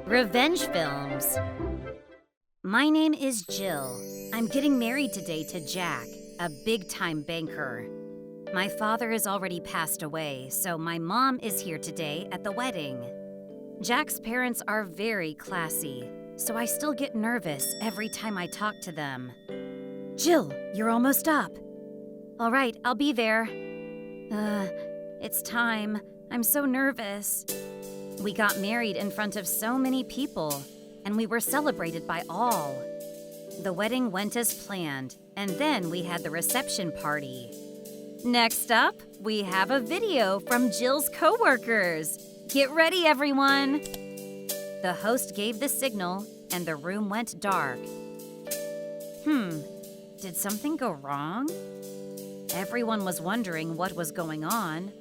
Revenge films. My name is Jill. I'm getting married today to Jack, a big-time banker. My father has already passed away, so my mom is here today at the wedding. Jack's parents are very classy, so I still get nervous every time I talk to them. Jill, you're almost up. All right, I'll be there. It's time. I'm so nervous. We got married in front of so many people, and we were celebrated by all. The wedding went as planned, and then we had the reception party. Next up, we have a video from Jill's coworkers. Get ready, everyone! The host gave the signal, and the room went dark. Did something go wrong? Everyone was wondering what was going on,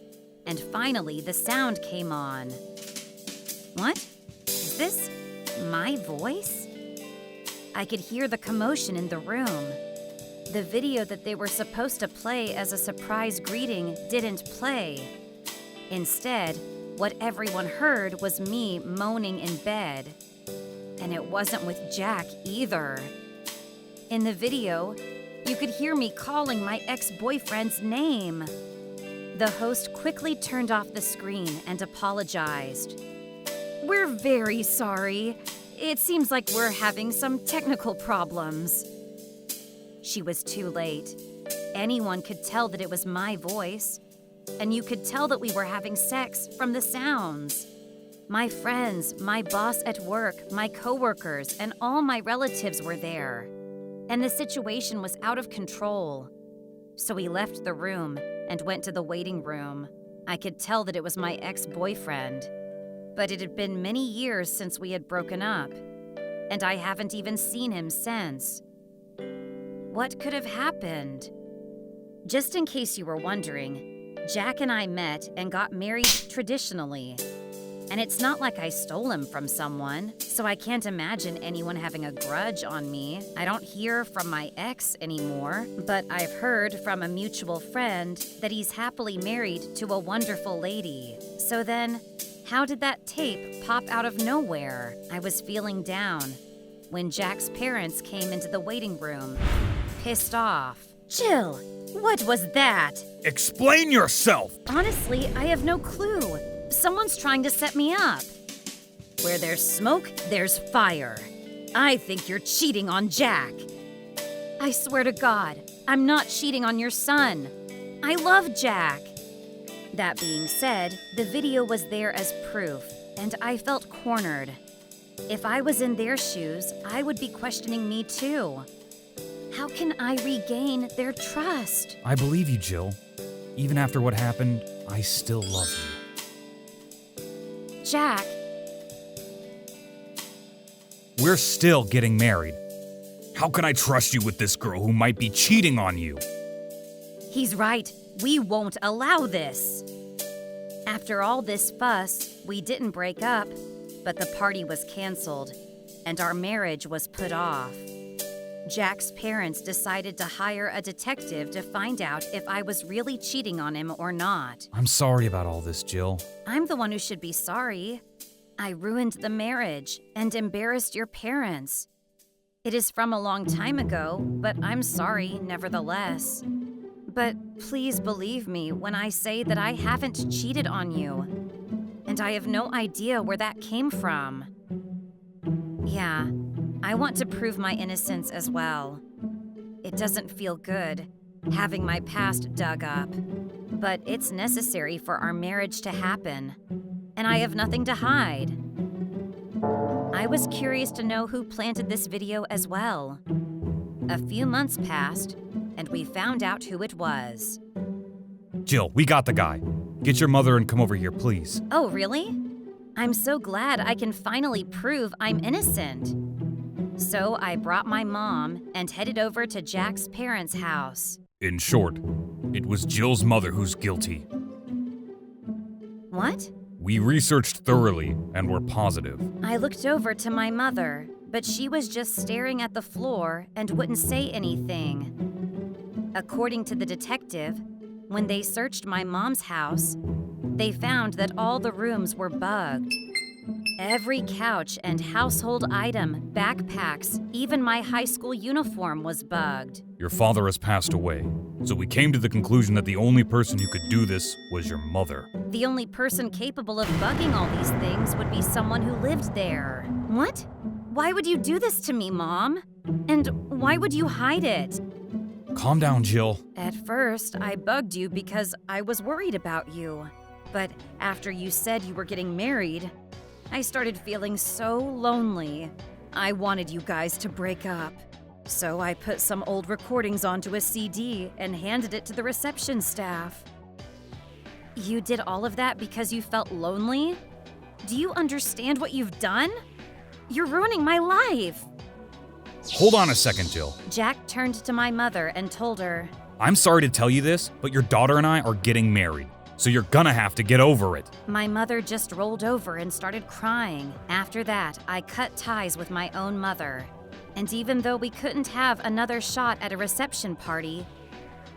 and finally the sound came on. What? Is this my voice? I could hear the commotion in the room. The video that they were supposed to play as a surprise greeting didn't play. Instead, what everyone heard was me moaning in bed. And it wasn't with Jack either. In the video, you could hear me calling my ex-boyfriend's name. The host quickly turned off the screen and apologized. We're very sorry. It seems like we're having some technical problems. She was too late. Anyone could tell that it was my voice. And you could tell that we were having sex from the sounds. My friends, my boss at work, my coworkers, and all my relatives were there. And the situation was out of control. So we left the room and went to the waiting room. I could tell that it was my ex-boyfriend. But it had been many years since we had broken up, and I haven't even seen him since. What could have happened? Just in case you were wondering, Jack and I met and got married traditionally. And it's not like I stole him from someone, so I can't imagine anyone having a grudge on me. I don't hear from my ex anymore, but I've heard from a mutual friend that he's happily married to a wonderful lady. So then, how did that tape pop out of nowhere? I was feeling down when Jack's parents came into the waiting room, pissed off. Jill, what was that? Explain yourself! Honestly, I have no clue. Someone's trying to set me up. Where there's smoke, there's fire. I think you're cheating on Jack. I swear to God, I'm not cheating on your son. I love Jack. That being said, the video was there as proof, and I felt cornered. If I was in their shoes, I would be questioning me too. How can I regain their trust? I believe you, Jill. Even after what happened, I still love you. Jack. We're still getting married. How can I trust you with this girl who might be cheating on you? He's right. We won't allow this. After all this fuss, we didn't break up, but the party was canceled, and our marriage was put off. Jack's parents decided to hire a detective to find out if I was really cheating on him or not. I'm sorry about all this, Jill. I'm the one who should be sorry. I ruined the marriage and embarrassed your parents. It is from a long time ago, but I'm sorry nevertheless. But please believe me when I say that I haven't cheated on you. And I have no idea where that came from. Yeah, I want to prove my innocence as well. It doesn't feel good, having my past dug up. But it's necessary for our marriage to happen. And I have nothing to hide. I was curious to know who planted this video as well. A few months passed, and we found out who it was. Jill, we got the guy. Get your mother and come over here, please. Oh, really? I'm so glad I can finally prove I'm innocent. So I brought my mom and headed over to Jack's parents' house. In short, it was Jill's mother who's guilty. What? We researched thoroughly and were positive. I looked over to my mother, but she was just staring at the floor and wouldn't say anything. According to the detective, when they searched my mom's house, They found that all the rooms were bugged. Every couch and household item, backpacks, even my high school uniform was bugged. Your father has passed away, so we came to the conclusion that the only person who could do this was your mother. The only person capable of bugging all these things would be someone who lived there. What? Why would you do this to me, Mom? And why would you hide it? Calm down, Jill. At first, I bugged you because I was worried about you. But after you said you were getting married, I started feeling so lonely. I wanted you guys to break up. So I put some old recordings onto a CD and handed it to the reception staff. You did all of that because you felt lonely? Do you understand what you've done? You're ruining my life. Hold on a second, Jill. Jack turned to my mother and told her, I'm sorry to tell you this, but your daughter and I are getting married, so you're gonna have to get over it. My mother just rolled over and started crying. After that, I cut ties with my own mother. And even though we couldn't have another shot at a reception party,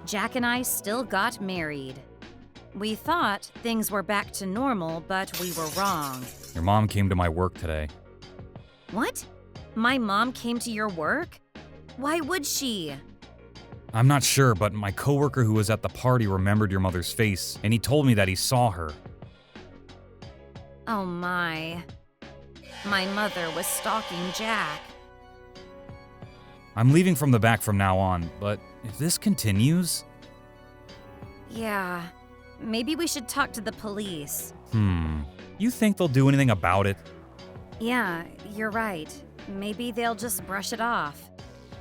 Jack and I still got married. We thought things were back to normal, but we were wrong. Your mom came to my work today. What? My mom came to your work? Why would she? I'm not sure, but my coworker who was at the party remembered your mother's face, and he told me that he saw her. Oh my. My mother was stalking Jack. I'm leaving from the back from now on, but if this continues... Yeah, maybe we should talk to the police. You think they'll do anything about it? Yeah, you're right. Maybe they'll just brush it off.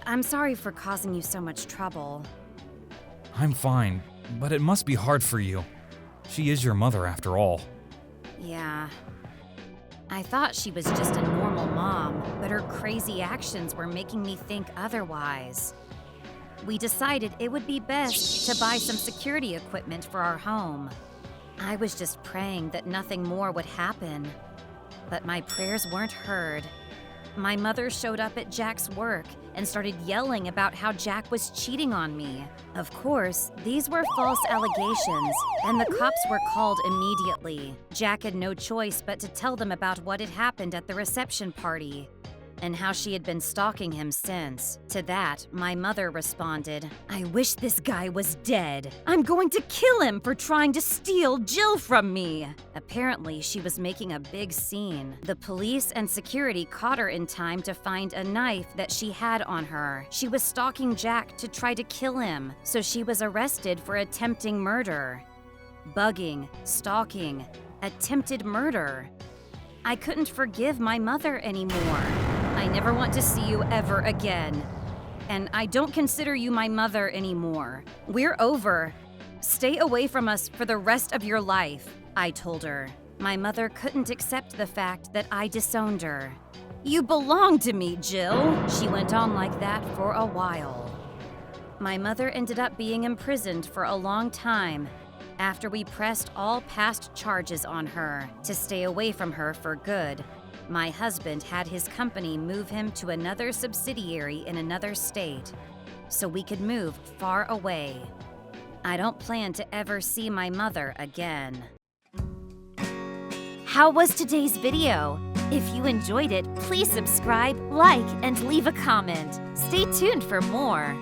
I'm sorry for causing you so much trouble. I'm fine, but it must be hard for you. She is your mother after all. Yeah. I thought she was just a normal mom, but her crazy actions were making me think otherwise. We decided it would be best to buy some security equipment for our home. I was just praying that nothing more would happen. But my prayers weren't heard. My mother showed up at Jack's work and started yelling about how Jack was cheating on me. Of course, these were false allegations, and the cops were called immediately. Jack had no choice but to tell them about what had happened at the reception party and how she had been stalking him since. To that, my mother responded, I wish this guy was dead. I'm going to kill him for trying to steal Jill from me. Apparently, she was making a big scene. The police and security caught her in time to find a knife that she had on her. She was stalking Jack to try to kill him, so she was arrested for attempting murder. Bugging, stalking, attempted murder. I couldn't forgive my mother anymore. I never want to see you ever again. And I don't consider you my mother anymore. We're over. Stay away from us for the rest of your life, I told her. My mother couldn't accept the fact that I disowned her. You belong to me, Jill. She went on like that for a while. My mother ended up being imprisoned for a long time after we pressed all past charges on her to stay away from her for good. My husband had his company move him to another subsidiary in another state so we could move far away. I don't plan to ever see my mother again. How was today's video? If you enjoyed it, please subscribe, like, and leave a comment. Stay tuned for more.